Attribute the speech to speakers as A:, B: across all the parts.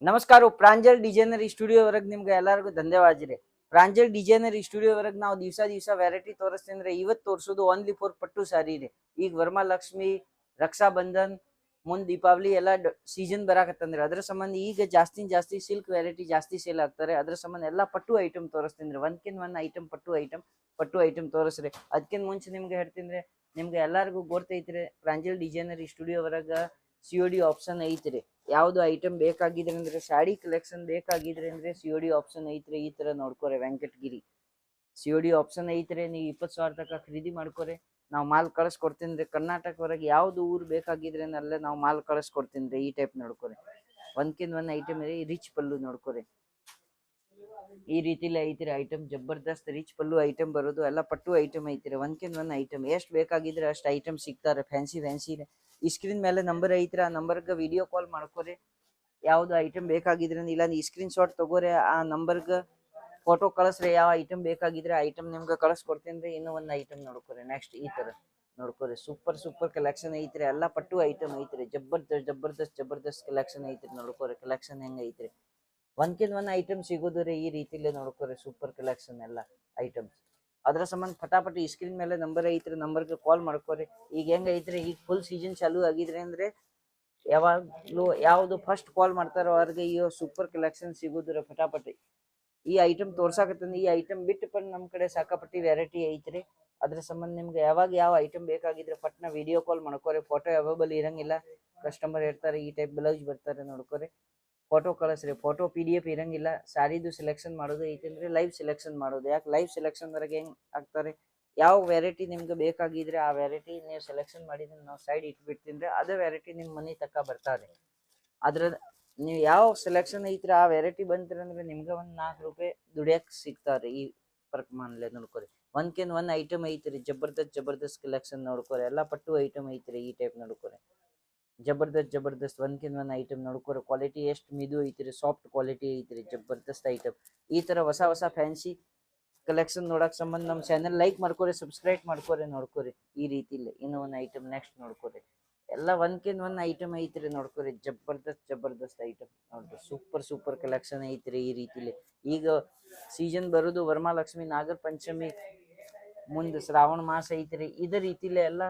A: ನಮಸ್ಕಾರ. ಪ್ರಾಂಜಲ್ ಡಿಸೈನರಿ ಸ್ಟುಡಿಯೋ ವರೆಗೆ ನಿಮ್ಗೆ ಎಲ್ಲರಿಗೂ ಧನ್ಯವಾದ ರೀ. ಪ್ರಾಂಜಲ್ ಡಿಸೈನರಿ ಸ್ಟುಡಿಯೋ ವರೆಗೆ ನಾವು ದಿವಸ ವೆರೈಟಿ ತೋರಿಸ್ತೀನಿ. ಇವತ್ತು ತೋರಿಸೋದು ಓನ್ಲಿ ಫಾರ್ ಪಟ್ಟು ಸಾರಿ ರೀ. ಈಗ ವರಮಹಾಲಕ್ಷ್ಮಿ, ರಕ್ಷಾ ಬಂಧನ್, ಮುಂದೆ ದೀಪಾವಳಿ ಎಲ್ಲ ಸೀಸನ್ ಬರಾಕತ್ತಂದ್ರಿ. ಅದ್ರ ಸಂಬಂಧ ಈಗ ಜಾಸ್ತಿ ಸಿಲ್ಕ್ ವೆರೈಟಿ ಜಾಸ್ತಿ ಸೇಲ್ ಆಗ್ತಾರೆ. ಅದ್ರ ಸಂಬಂಧ ಎಲ್ಲ ಪಟ್ಟು ಐಟಮ್ ತೋರಿಸ್ತೀನಿ. ಒಂದ್ಕಿನ್ ಒಂದ್ ಐಟಮ್ ಪಟ್ಟು ಐಟಮ್ ತೋರಿಸ್ರಿ. ಅದಕ್ಕಿಂತ ಮುಂಚೆ ನಿಮ್ಗೆ ಹೇಳ್ತೀನಿ, ನಿಮ್ಗೆ ಎಲ್ಲರಿಗೂ ಗೊತ್ತೈತ್ರಿ ಪ್ರಾಂಜಲ್ ಡಿಸೈನರಿ ಸ್ಟುಡಿಯೋ ವರೆಗ COD ಆಪ್ಷನ್ ಐತ್ರಿ. ಯಾವ್ದು ಐಟಮ್ ಬೇಕಾಗಿದ್ರೆ ಅಂದ್ರೆ ಸಾಡಿ ಕಲೆಕ್ಷನ್ ಬೇಕಾಗಿದ್ರೆ ಅಂದ್ರೆ COD ಆಪ್ಷನ್ ಐತ್ರಿ. ಈ ತರ ನೋಡ್ಕೋರಿ, ವೆಂಕಟಗಿರಿ COD ಆಪ್ಷನ್ ಐತ್ರಿ. ನೀವು 20,000 ತನಕ ಖರೀದಿ ಮಾಡ್ಕೋರಿ, ನಾವು ಮಾಲ್ ಕಳಿಸ್ಕೊಡ್ತೀನಿ. ಕರ್ನಾಟಕ ಹೊರಗೆ ಯಾವ್ದು ಊರು ಬೇಕಾಗಿದ್ರೆ ಅಲ್ಲೇ ನಾವು ಮಾಲ್ ಕಳಿಸ್ಕೊಡ್ತೀನಿ. ಈ ಟೈಪ್ ನೋಡ್ಕೋರಿ. ಒಂದ್ಕಿಂತ ಒಂದ್ ಐಟಮ್ ರೀ. ರಿಚ್ ಪಲ್ಲು ನೋಡ್ಕೋರಿ, ಈ ರೀತಿಲಿ ಐತ್ರಿ ಐಟಮ್. ಜಬರ್ದಸ್ತ್ ರಿಚ್ ಪಲ್ಲು ಐಟಮ್ ಬರೋದು ಎಲ್ಲ ಪಟ್ಟು ಐಟಮ್ ಐತ್ರಿ. ಒಂದ್ಕಿಂತ ಒಂದ್ ಐಟಮ್ ಎಷ್ಟು ಬೇಕಾಗಿದ್ರೆ ಅಷ್ಟು ಐಟಮ್ ಸಿಗ್ತಾರೆ. ಫ್ಯಾನ್ಸಿ ಈ ಸ್ಕ್ರೀನ್ ಮೇಲೆ ನಂಬರ್ ಐತ್ರಿ. ಆ ನಂಬರ್ಗೆ ವಿಡಿಯೋ ಕಾಲ್ ಮಾಡ್ಕೋರಿ. ಯಾವ್ದು ಐಟಮ್ ಬೇಕಾಗಿದ್ರೆ ಇಲ್ಲ ಈ ಸ್ಕ್ರೀನ್ ಶಾಟ್ ತಗೋರಿ. ಆ ನಂಬರ್ಗೆ ಫೋಟೋ ಕಳಿಸ್ರಿ. ಯಾವ ಐಟಮ್ ಬೇಕಾಗಿದ್ರೆ ಐಟಮ್ ನಿಮ್ಗೆ ಕಳಿಸ್ಕೊಡ್ತೀನಿ. ಇನ್ನೂ ಒಂದು ಐಟಮ್ ನೋಡ್ಕೋರಿ. ನೆಕ್ಸ್ಟ್ ಈ ತರ ನೋಡ್ಕೋರಿ. ಸೂಪರ್ ಕಲೆಕ್ಷನ್ ಐತ್ರಿ. ಎಲ್ಲ ಪಟ್ಟು ಐಟಮ್ ಐತ್ರಿ. ಜಬರ್ದಸ್ತ್ ಕಲೆಕ್ಷನ್ ಐತ್ರಿ. ನೋಡ್ಕೋರಿ ಕಲೆಕ್ಷನ್ ಹೆಂಗ ಐತ್ರಿ. ಒಂದ್ಕಿಂತ ಒಂದ್ ಐಟಮ್ ಸಿಗೋದು ರೀ. ಈ ರೀತಿಲೇ ನೋಡ್ಕೋರಿ. ಸೂಪರ್ ಕಲೆಕ್ಷನ್ ಎಲ್ಲ ಐಟಮ್ಸ್. ಅದ್ರ ಸಂಬಂಧ ಫಟಾಫಟ್ ಈ ಸ್ಕ್ರೀನ್ ಮೇಲೆ ನಂಬರ್ ಐತ್ರಿ. ನಂಬರ್ಗೆ ಕಾಲ್ ಮಾಡ್ಕೋರಿ. ಈಗ ಹೆಂಗ ಐತ್ರಿ, ಈಗ ಫುಲ್ ಸೀಸನ್ ಚಾಲೂ ಆಗಿದ್ರೆ ಅಂದ್ರೆ ಯಾವಾಗ್ಲೂ ಯಾವ್ದು ಫಸ್ಟ್ ಕಾಲ್ ಮಾಡ್ತಾರೋ ಅವ್ರಿಗೆ ಈ ಸೂಪರ್ ಕಲೆಕ್ಷನ್ ಸಿಗೋದ್ರ ಫಟಾಫಟ್. ಈ ಐಟಮ್ ತೋರ್ಸಾಕತ್ತಂದ್ರೆ ಈ ಐಟಮ್ ಬಿಟ್ಟು ಪನ್ ನಮ್ ಕಡೆ ಸಾಕಾಪಟ್ಟಿ ವೆರೈಟಿ ಐತ್ರಿ. ಅದ್ರ ಸಂಬಂಧ ನಿಮ್ಗೆ ಯಾವಾಗ ಯಾವ ಐಟಮ್ ಬೇಕಾಗಿದ್ರೆ ಪಟ್ನ ವಿಡಿಯೋ ಕಾಲ್ ಮಾಡ್ಕೋರಿ. ಫೋಟೋ ಅವೈಲೇಬಲ್ ಇರಂಗಿಲ್ಲ, ಕಸ್ಟಮರ್ ಇರ್ತಾರೆ. ಈ ಟೈಪ್ ಬ್ಲೌಸ್ ಬರ್ತಾರೆ ನೋಡ್ಕೋರಿ. ಫೋಟೋ ಕಳಿಸ್ರಿ. ಫೋಟೋ PDF ಇರಂಗಿಲ್ಲ. ಸ್ಯಾರಿದು ಸೆಲೆಕ್ಷನ್ ಮಾಡೋದು ಐತಂದ್ರೆ ಲೈವ್ ಸೆಲೆಕ್ಷನ್ ಮಾಡೋದು. ಯಾಕೆ ಲೈವ್ ಸೆಲೆಕ್ಷನ್ ವರೆಗೆ ಹೆಂಗ್ ಆಗ್ತಾರೆ, ಯಾವ ವೆರೈಟಿ ನಿಮ್ಗೆ ಬೇಕಾಗಿದ್ರೆ ಆ ವೆರೈಟಿ ನೀವು ಸೆಲೆಕ್ಷನ್ ಮಾಡಿದ್ರೆ ನಾವು ಸೈಡ್ ಇಟ್ಬಿಡ್ತೀನಿ. ಅದೇ ವೆರೈಟಿ ನಿಮ್ ಮನೆ ತಕ್ಕ ಬರ್ತಾರೆ. ಅದ್ರ ನೀವು ಯಾವ ಸೆಲೆಕ್ಷನ್ ಐತ್ರಿ ಆ ವೆರೈಟಿ ಬಂತ್ರಿ ಅಂದ್ರೆ ನಿಮ್ಗೆ ಒಂದ್ 4 ರೂಪಾಯಿ ದುಡಿಯಕ್ ಸಿಗ್ತಾರೆ. ಈ ಪ್ರಮಾಣಲೆ ನೋಡ್ಕೋರಿ. ಒಂದ್ಕಿಂತ ಒಂದ್ ಐಟಮ್ ಐತ್ರಿ. ಜಬರ್ದಸ್ತ್ ಕಲೆಕ್ಷನ್ ನೋಡ್ಕೋರಿ. ಎಲ್ಲ ಪಟ್ಟು ಐಟಮ್ ಐತ್ರಿ. ಈ ಟೈಪ್ ನೋಡ್ಕೋರಿ. ಜಬರ್ದಸ್ತ್ ಒಂದ್ಕಿಂತ ಒಂದ್ ಐಟಮ್ ನೋಡ್ಕೋರಿ. ಕ್ವಾಲಿಟಿ ಎಷ್ಟು ಮಿದು ಐತ್ರಿ, ಸಾಫ್ಟ್ ಕ್ವಾಲಿಟಿ ಐತ್ರಿ. ಜಬರ್ದಸ್ತ್ ಐಟಮ್. ಈ ತರ ಹೊಸ ಫ್ಯಾನ್ಸಿ ಕಲೆಕ್ಷನ್ ನೋಡಕ್ ಸಂಬಂಧ ನಮ್ಮ ಚಾನೆಲ್ ಲೈಕ್ ಮಾಡ್ಕೋರಿ, ಸಬ್ಸ್ಕ್ರೈಬ್ ಮಾಡ್ಕೋರಿ. ನೋಡ್ಕೋರಿ ಈ ರೀತಿಲಿ ಇನ್ನೂ ಒಂದ್ ಐಟಮ್ ನೆಕ್ಸ್ಟ್ ನೋಡ್ಕೋರಿ. ಎಲ್ಲ ಒಂದ್ಕಿಂತ ಒಂದ್ ಐಟಮ್ ಐತ್ರಿ. ನೋಡ್ಕೋರಿ ಜಬರ್ದಸ್ತ್ ಐಟಮ್ ನೋಡ್ರಿ. ಸೂಪರ್ ಕಲೆಕ್ಷನ್ ಐತ್ರಿ. ಈ ರೀತಿಲಿ ಈಗ ಸೀಸನ್ ಬರೋದು ವರಮಹಾಲಕ್ಷ್ಮಿ, ನಾಗರ ಪಂಚಮಿ, ಮುಂದೆ ಶ್ರಾವಣ ಮಾಸ ಐತ್ರಿ. ಇದೇ ರೀತಿಲಿ ಎಲ್ಲ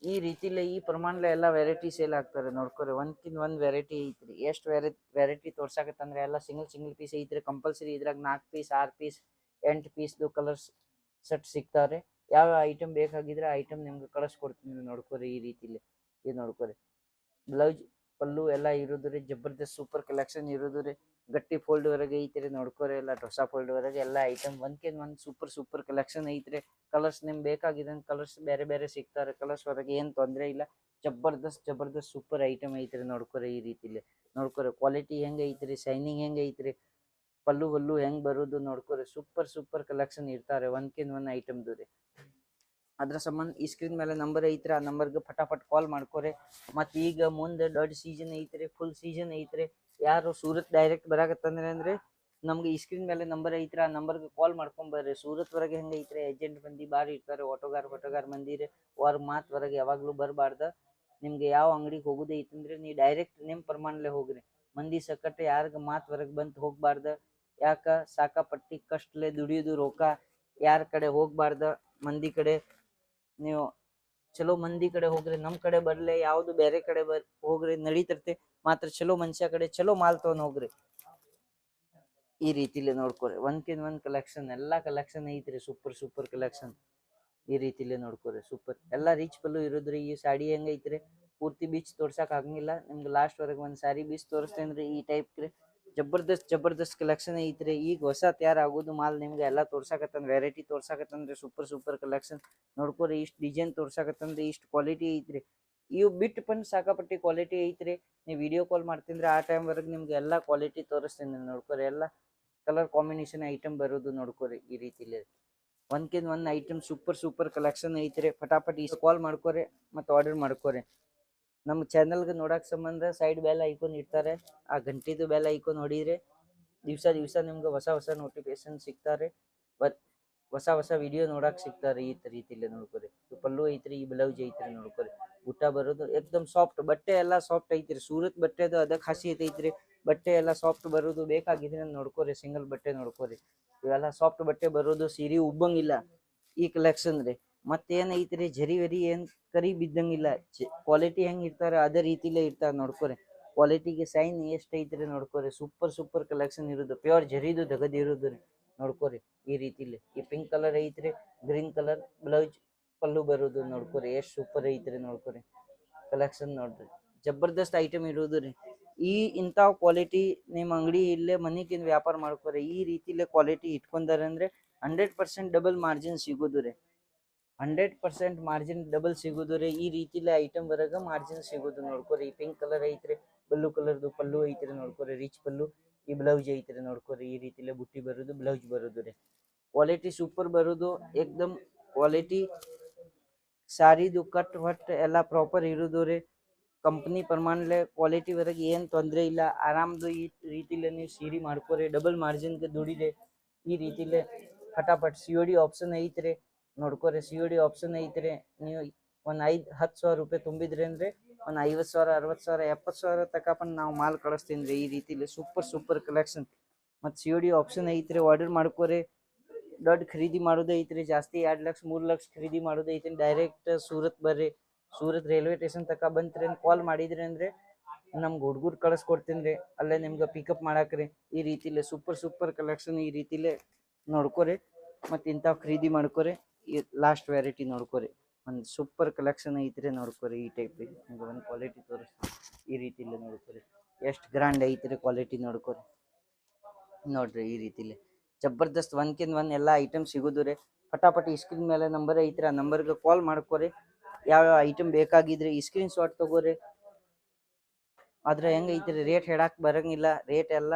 A: ಈ ರೀತಿಲಿ ಈ ಪ್ರಮಾಣಲೆ ಎಲ್ಲ ವೆರೈಟಿ ಸೇಲ್ ಆಗ್ತಾರೆ. ನೋಡ್ಕೋರಿ. ಒಂದ್ಕಿಂತ ಒಂದ್ ವೆರೈಟಿ ಐತ್ರಿ. ಎಷ್ಟು ವೆರೈಟಿ ತೋರ್ಸಾಕತ್ತಂದ್ರೆ ಎಲ್ಲ ಸಿಂಗಲ್ ಪೀಸ್ ಐತ್ರಿ. ಕಂಪಲ್ಸರಿ ಇದ್ರಾಗ 4 ಪೀಸ್ 6 ಪೀಸ್ 8 ಪೀಸ್ದು ಕಲರ್ಸ್ ಸೆಟ್ ಸಿಗ್ತಾವ್ರಿ. ಯಾವ ಐಟಮ್ ಬೇಕಾಗಿದ್ರೆ ಐಟಮ್ ನಿಮ್ಗೆ ಕಳಿಸ್ಕೊಡ್ತೀನಿ. ನೋಡ್ಕೋರಿ ಈ ರೀತಿಲಿ. ಇದು ನೋಡ್ಕೋರಿ. ಬ್ಲೌಸ್ ಪಲ್ಲು ಎಲ್ಲ ಇರೋದ್ರಿ. ಜಬರ್ದಸ್ತ್ ಸೂಪರ್ ಕಲೆಕ್ಷನ್ ಇರೋದ್ರಿ. ಗಟ್ಟಿ ಫೋಲ್ಡ್ ವರೆಗೆ ಐತ್ರಿ. ನೋಡ್ಕೋರಿ. ಎಲ್ಲ ಹೊಸ ಫೋಲ್ಡ್ ವರೆಗೆ ಎಲ್ಲ ಐಟಮ್ ಒಂದ್ಕಿಂತ ಒಂದ್ ಸೂಪರ್ ಕಲೆಕ್ಷನ್ ಐತ್ರಿ. ಕಲರ್ಸ್ ನಿಮ್ಗೆ ಬೇಕಾಗಿದೆ ಕಲರ್ಸ್ ಬೇರೆ ಸಿಗ್ತಾರೆ. ಕಲರ್ಸ್ ವರೆಗೆ ಏನ್ ತೊಂದ್ರೆ ಇಲ್ಲ. ಜಬರ್ದಸ್ತ್ ಸೂಪರ್ ಐಟಮ್ ಐತ್ರಿ. ನೋಡ್ಕೋರಿ ಈ ರೀತಿಲಿ. ನೋಡ್ಕೋರಿ ಕ್ವಾಲಿಟಿ ಹೆಂಗ ಐತ್ರಿ, ಶೈನಿಂಗ್ ಹೆಂಗ ಐತ್ರಿ, ಪಲ್ಲು ಹೆಂಗ್ ಬರೋದು ನೋಡ್ಕೋರಿ. ಸೂಪರ್ ಕಲೆಕ್ಷನ್ ಇರ್ತಾರೆ. ಒಂದ್ಕಿಂತ ಒಂದ್ ಐಟಮ್ದು ರೀ. ಅದ್ರ ಸಂಬಂಧ ಈ ಸ್ಕ್ರೀನ್ ಮೇಲೆ ನಂಬರ್ ಐತ್ರಿ. ಆ ನಂಬರ್ಗೆ ಫಟಾಫಟ್ ಕಾಲ್ ಮಾಡ್ಕೋರಿ. ಮತ್ ಈಗ ಮುಂದೆ ದೊಡ್ಡ ಸೀಸನ್ ಐತ್ರಿ, ಫುಲ್ ಸೀಸನ್ ಐತ್ರಿ. ಯಾರು ಸೂರತ್ ಡೈರೆಕ್ಟ್ ಬರಾಕತ್ತಂದ್ರೆ ಅಂದ್ರೆ ನಮ್ಗೆ ಈ ಸ್ಕ್ರೀನ್ ಮೇಲೆ ನಂಬರ್ ಐತ್ರಿ. ಆ ನಂಬರ್ಗೆ ಕಾಲ್ ಮಾಡ್ಕೊಂಡ್ ಬರ್ರಿ. ಸೂರತ್ ವರೆಗೆ ಹೆಂಗ ಐತ್ರಿ, ಏಜೆಂಟ್ ಮಂದಿ ಬಾರಿ ಇರ್ತಾರೆ. ಆಟೋಗಾರ್ ಮಂದಿ ರೀ. ಅವ್ರ ಮಾತ್ ವರೆಗೆ ಯಾವಾಗ್ಲೂ ಬರಬಾರ್ದ. ನಿಮ್ಗೆ ಯಾವ ಅಂಗಡಿಗೆ ಹೋಗುದೇ ಐತಂದ್ರೆ ನೀವು ಡೈರೆಕ್ಟ್ ನಿಮ್ ಪ್ರಮಾಣಲೆ ಹೋಗ್ರಿ. ಮಂದಿ ಸಕಟ್ ಯಾರಿಗ ಮಾತ್ ವರೆಗೆ ಬಂತ ಹೋಗ್ಬಾರ್ದ. ಯಾಕ ಸಾಕಾಪಟ್ಟಿ ಕಷ್ಟಲೆ ದುಡಿಯೋದು ರೊಕ್ಕ ಯಾರ ಕಡೆ ಹೋಗ್ಬಾರ್ದ. ಮಂದಿ ಕಡೆ ನೀವು ಚಲೋ ಮಂದಿ ಕಡೆ ಹೋಗ್ರಿ. ನಮ್ ಕಡೆ ಬರ್ಲೆ ಯಾವ್ದು ಬೇರೆ ಕಡೆ ಹೋಗ್ರಿ ನಡೀತಿರ್ತೆ. ಮಾತ್ರ ಚಲೋ ಮನುಷ್ಯ ಕಡೆ ಚಲೋ ಮಾಲ್ ತಗೊಂಡ್ ಹೋಗ್ರಿ. ಈ ರೀತಿಲಿ ನೋಡ್ಕೋರಿ. ಒಂದ್ಕಿಂತ ಒಂದ್ ಕಲೆಕ್ಷನ್ ಎಲ್ಲಾ ಕಲೆಕ್ಷನ್ ಐತ್ರಿ. ಸೂಪರ್ ಕಲೆಕ್ಷನ್ ಈ ರೀತಿಲಿ ನೋಡ್ಕೋರಿ. ಸೂಪರ್ ಎಲ್ಲ ರಿಚ್ ಪಲ್ಲು ಇರೋದ್ರಿ. ಈ ಸಾಡಿ ಹೆಂಗ ಐತ್ರಿ, ಪೂರ್ತಿ ಬೀಚ್ ತೋರ್ಸಕ್ ಆಗಂಗಿಲ್ಲ. ನಿಮ್ಗೆ ಲಾಸ್ಟ್ ವರೆಗೆ ಒಂದ್ ಸಾರಿ ಬೀಚ್ ತೋರಿಸ್ತೇನ್ರಿ. ಈ ಟೈಪ್ ರೀ. ಜಬರ್ದಸ್ತ್ ಕಲೆಕ್ಷನ್ ಐತ್ರಿ. ಈಗ ಹೊಸ ತಯಾರಾಗೋದು ಮಾಲ್ ನಿಮ್ಗೆ ಎಲ್ಲ ತೋರ್ಸಾಕತ್ತಂದ್ ವೆರೈಟಿ ತೋರ್ಸಾಕತ್ತಂದ್ರೆ ಸೂಪರ್ ಕಲೆಕ್ಷನ್ ನೋಡ್ಕೋರಿ. ಇಷ್ಟು ಡಿಸೈನ್ ತೋರ್ಸಾಕತ್ತಂದ್ರೆ ಇಷ್ಟು ಕ್ವಾಲಿಟಿ ಐತ್ರಿ. ಇವು ಬಿಟ್ಟು ಪನ್ ಸಾಕಾಪಟ್ಟಿ ಕ್ವಾಲಿಟಿ ಐತ್ರಿ. ನೀವು ವಿಡಿಯೋ ಕಾಲ್ ಮಾಡ್ತೀನಿ ಆ ಟೈಮ್ ವರೆಗೆ ನಿಮ್ಗೆ ಎಲ್ಲ ಕ್ವಾಲಿಟಿ ತೋರಿಸ್ತೀನಿ. ನೋಡ್ಕೋರಿ. ಎಲ್ಲ ಕಲರ್ ಕಾಂಬಿನೇಷನ್ ಐಟಮ್ ಬರೋದು ನೋಡ್ಕೋರಿ. ಈ ರೀತಿಲಿ ಒಂದ್ಕಿಂತ ಒಂದ್ ಐಟಮ್ ಸೂಪರ್ ಕಲೆಕ್ಷನ್ ಐತ್ರಿ. ಫಟಾಫಟ್ ಈ ಕಾಲ್ ಮಾಡ್ಕೋರಿ ಮತ್ತೆ ಆರ್ಡರ್ ಮಾಡ್ಕೋರಿ. ನಮ್ಮ ಚಾನಲ್ಗೆ ನೋಡಕ್ ಸಂಬಂಧ ಸೈಡ್ ಬೆಲ್ ಐಕಾನ್ ಇರ್ತಾರೆ. ಆ ಗಂಟಿದು ಬೆಲ್ ಐಕಾನ್ ಹೊಡೀರಿ. ದಿವಸ ನಿಮ್ಗೆ ಹೊಸ ನೋಟಿಫಿಕೇಶನ್ ಸಿಗ್ತಾರೆ. ಹೊಸ ಹೊಸ ವಿಡಿಯೋ ನೋಡಕ್ ಸಿಗ್ತಾವ್ರಿ ಈ ರೀತಿಲಿ ನೋಡ್ಕೊರಿ. ಪಲ್ಲು ಐತ್ರಿ, ಈ ಬ್ಲೌಸ್ ಐತ್ರಿ ನೋಡ್ಕೊರಿ. ಬುಟ್ಟ ಬರೋದು ಏಕ್ದಮ್ ಸಾಫ್ಟ್, ಬಟ್ಟೆ ಎಲ್ಲಾ ಸಾಫ್ಟ್ ಐತ್ರಿ. ಸೂರತ್ ಬಟ್ಟೆದು ಅದ ಖಾಸಿಯತ್ ಐತ್ರಿ. ಬಟ್ಟೆ ಎಲ್ಲಾ ಸಾಫ್ಟ್ ಬರೋದು, ಬೇಕಾಗಿದ್ರೆ ನೋಡ್ಕೊರಿ. ಸಿಂಗಲ್ ಬಟ್ಟೆ ನೋಡ್ಕೊರಿ, ಇವೆಲ್ಲ ಸಾಫ್ಟ್ ಬಟ್ಟೆ ಬರೋದು, ಸೀರೆ ಉಬ್ಬಂಗಿಲ್ಲ ಈ ಕಲೆಕ್ಷನ್ ರೀ. ಮತ್ತೇನ್ ಐತ್ರಿ, ಜರಿ ವರಿ ಏನ್ ಕರಿ ಬಿದ್ದಂಗಿಲ್ಲ. ಕ್ವಾಲಿಟಿ ಹೆಂಗ್ ಇರ್ತಾರ ಅದೇ ರೀತಿಲೇ ಇರ್ತಾರ ನೋಡ್ಕೊರಿ. ಕ್ವಾಲಿಟಿಗೆ ಸೈನ್ ಎಷ್ಟ್ ಐತ್ರಿ ನೋಡ್ಕೊರಿ. ಸೂಪರ್ ಕಲೆಕ್ಷನ್ ಇರೋದು, ಪ್ಯೂರ್ ಜರಿದು ದಗದ್ ಇರೋದು ರೀ ನೋಡ್ಕೊರಿ. ಈ ರೀತಿಲಿ ಈ ಪಿಂಕ್ ಕಲರ್ ಐತ್ರಿ, ಗ್ರೀನ್ ಕಲರ್ ಬ್ಲೌಸ್ ಪಲ್ಲು ಬರೋದು ನೋಡ್ಕೊರಿ. ಎಷ್ಟ್ ಸೂಪರ್ ಐತ್ರಿ ನೋಡ್ಕೊರಿ. ಕಲೆಕ್ಷನ್ ನೋಡ್ರಿ, ಜಬರ್ದಸ್ತ್ ಐಟಮ್ ಇರೋದು ರೀ. ಇಂತಾವ್ ಕ್ವಾಲಿಟಿ ನಿಮ್ ಅಂಗಡಿ ಇಲ್ಲೇ ಮನಿಕಿಂದ ವ್ಯಾಪಾರ ಮಾಡ್ಕೊರಿ. ಈ ರೀತಿಲೇ ಕ್ವಾಲಿಟಿ ಇಟ್ಕೊಂಡಾರ ಅಂದ್ರೆ 100% ಡಬಲ್ ಮಾರ್ಜಿನ್ ಸಿಗೋದು ರೀ. 100% ಮಾರ್ಜಿನ್ ಡಬಲ್ ಸಿಗೋದು ರೀ. ಈ ರೀತಿಲೇ ಐಟಮ್ ವರೆಗ ಮಾರ್ಜಿನ್ ಸಿಗೋದು ನೋಡ್ಕೊರಿ. ಈ ಪಿಂಕ್ ಕಲರ್ ಐತ್ರಿ, ಬ್ಲೂ ಕಲರ್ದು ಪಲ್ಲು ಐತ್ರಿ ನೋಡ್ಕೊರಿ. ರಿಚ್ ಪಲ್ಲು, ಈ ಬ್ಲೌಸ್ ಐತ್ರಿ ನೋಡ್ಕೊರಿ. ಈ ರೀತಿಲೇ ಬುಟ್ಟಿ ಬರೋದು, ಬ್ಲೌಸ್ ಬರೋದು ರೀ. ಕ್ವಾಲಿಟಿ ಸೂಪರ್ ಬರೋದು, ಏಕ್ದಮ್ ಕ್ವಾಲಿಟಿ ಸಾರಿದು ಕಟ್ ವಟ್ ಎಲ್ಲ ಪ್ರಾಪರ್ ಇರೋದು ರೀ. ಕಂಪ್ನಿ ಪ್ರಮಾಣಲೆ ಕ್ವಾಲಿಟಿ ವರೆಗೆ ಏನ್ ತೊಂದ್ರೆ ಇಲ್ಲ. ಆರಾಮ್ದು ಈ ರೀತಿಲೇ ನೀವು ಸೀರೆ ಮಾಡ್ಕೊರಿ. ಡಬಲ್ ಮಾರ್ಜಿನ್ಗೆ ದುಡಿದೆ ಈ ರೀತಿಲೇ ಫಟಾಫಟ್. COD ಆಪ್ಷನ್ ಐತ್ರಿ ನೋಡ್ಕೊರಿ. COD ಆಪ್ಷನ್ ಐತ್ರಿ. ನೀವು ಒಂದ್ 5-10 ಸಾವಿರ ರೂಪಾಯಿ ತುಂಬಿದ್ರಿ ಅಂದ್ರೆ ಒಂದ್ 50 ಸಾವಿರ, 60 ಸಾವಿರ, 70 ಸಾವಿರ ತಕಪನ್ ನಾವು ಮಾಲ್ ಕಳಿಸ್ತೀನಿ ರೀ. ಈ ರೀತಿಲಿ ಸೂಪರ್ ಕಲೆಕ್ಷನ್. ಮತ್ತು COD ಆಪ್ಷನ್ ಐತ್ರಿ. ಆರ್ಡರ್ ಮಾಡ್ಕೊರಿ. ದೊಡ್ಡ ಖರೀದಿ ಮಾಡೋದು ಐತ್ರಿ, ಜಾಸ್ತಿ 2 ಲಕ್ಷ 3 ಲಕ್ಷ ಖರೀದಿ ಮಾಡೋದು ಐತ್ರಿ. ಡೈರೆಕ್ಟ್ ಸೂರತ್ ಬರ್ರಿ. ಸೂರತ್ ರೈಲ್ವೆ ಸ್ಟೇಷನ್ ತಕ ಬಂತ್ರಿ, ಕಾಲ್ ಮಾಡಿದ್ರಿ ಅಂದ್ರೆ ನಮ್ಗೆ ಹುಡುಗರು ಕಳಿಸ್ಕೊಡ್ತೀನಿ ರೀ. ಅಲ್ಲೇ ನಿಮ್ಗೆ ಪಿಕಪ್ ಮಾಡಾಕ್ರಿ. ಈ ರೀತಿಲೇ ಸೂಪರ್ ಕಲೆಕ್ಷನ್ ಈ ರೀತಿಲೇ ನೋಡ್ಕೊರಿ. ಮತ್ತು ಇಂಥವು ಖರೀದಿ ಮಾಡ್ಕೊರಿ. ಈ ಲಾಸ್ಟ್ ವೆರೈಟಿ ನೋಡ್ಕೊರಿ. ಒಂದು ಸೂಪರ್ ಕಲೆಕ್ಷನ್ ಐತ್ರಿ ನೋಡ್ಕೊರಿ. ಈ ಟೈಪ್ ನಿಮ್ಗೆ ಒಂದು ಕ್ವಾಲಿಟಿ ತೋರಿಸ್ತೀನಿ. ಈ ರೀತಿಲೇ ನೋಡ್ಕೊರಿ. ಎಷ್ಟು ಗ್ರ್ಯಾಂಡ್ ಐತ್ರಿ ಕ್ವಾಲಿಟಿ ನೋಡ್ಕೊರಿ. ನೋಡ್ರಿ ಈ ರೀತಿಲಿ ಜಬರ್ದಸ್ತ್ ಒಂದ್ಕಿಂತ ಒಂದ್ ಎಲ್ಲಾ ಐಟಮ್ ಸಿಗೋದು ರೀ. ಫಟಾಫಟ್ ಈ ಸ್ಕ್ರೀನ್ ಮೇಲೆ ನಂಬರ್ ಐತ್ರಿ, ಆ ನಂಬರ್ಗೆ ಕಾಲ್ ಮಾಡ್ಕೊರಿ. ಯಾವ್ಯಾವ ಐಟಮ್ ಬೇಕಾಗಿದ್ರಿ ಈ ಸ್ಕ್ರೀನ್ ಶಾಟ್ ತಗೋರಿ. ಆದ್ರೆ ಹೆಂಗ್ ಐತ್ರಿ, ರೇಟ್ ಹೇಳಕ್ ಬರಂಗಿಲ್ಲ. ರೇಟ್ ಎಲ್ಲ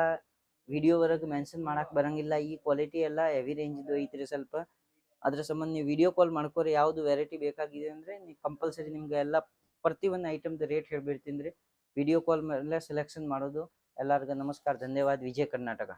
A: ವಿಡಿಯೋ ವರೆಗೆ ಮೆನ್ಷನ್ ಮಾಡಕ್ ಬರಂಗಿಲ್ಲ. ಈ ಕ್ವಾಲಿಟಿ ಎಲ್ಲ ಹೆವಿ ರೇಂಜ್ದು ಐತ್ರಿ ಸ್ವಲ್ಪ. ಅದ್ರ ಸಂಬಂಧ ನೀವು ವಿಡಿಯೋ ಕಾಲ್ ಮಾಡ್ಕೊರಿ. ಯಾವ್ದು ವೆರೈಟಿ ಬೇಕಾಗಿದೆ ಅಂದ್ರೆ ನೀವು ಕಂಪಲ್ಸರಿ ನಿಮ್ಗೆ ಎಲ್ಲ ಪ್ರತಿಯೊಂದು ಐಟಮ್ದು ರೇಟ್ ಹೇಳ್ಬಿಡ್ತೀನಿ ರೀ. ವಿಡಿಯೋ ಕಾಲ್ ಮೇಲೆ ಸೆಲೆಕ್ಷನ್ ಮಾಡೋದು. ಎಲ್ಲರಿಗೂ ನಮಸ್ಕಾರ, ಧನ್ಯವಾದ. ವಿಜಯ ಕರ್ನಾಟಕ.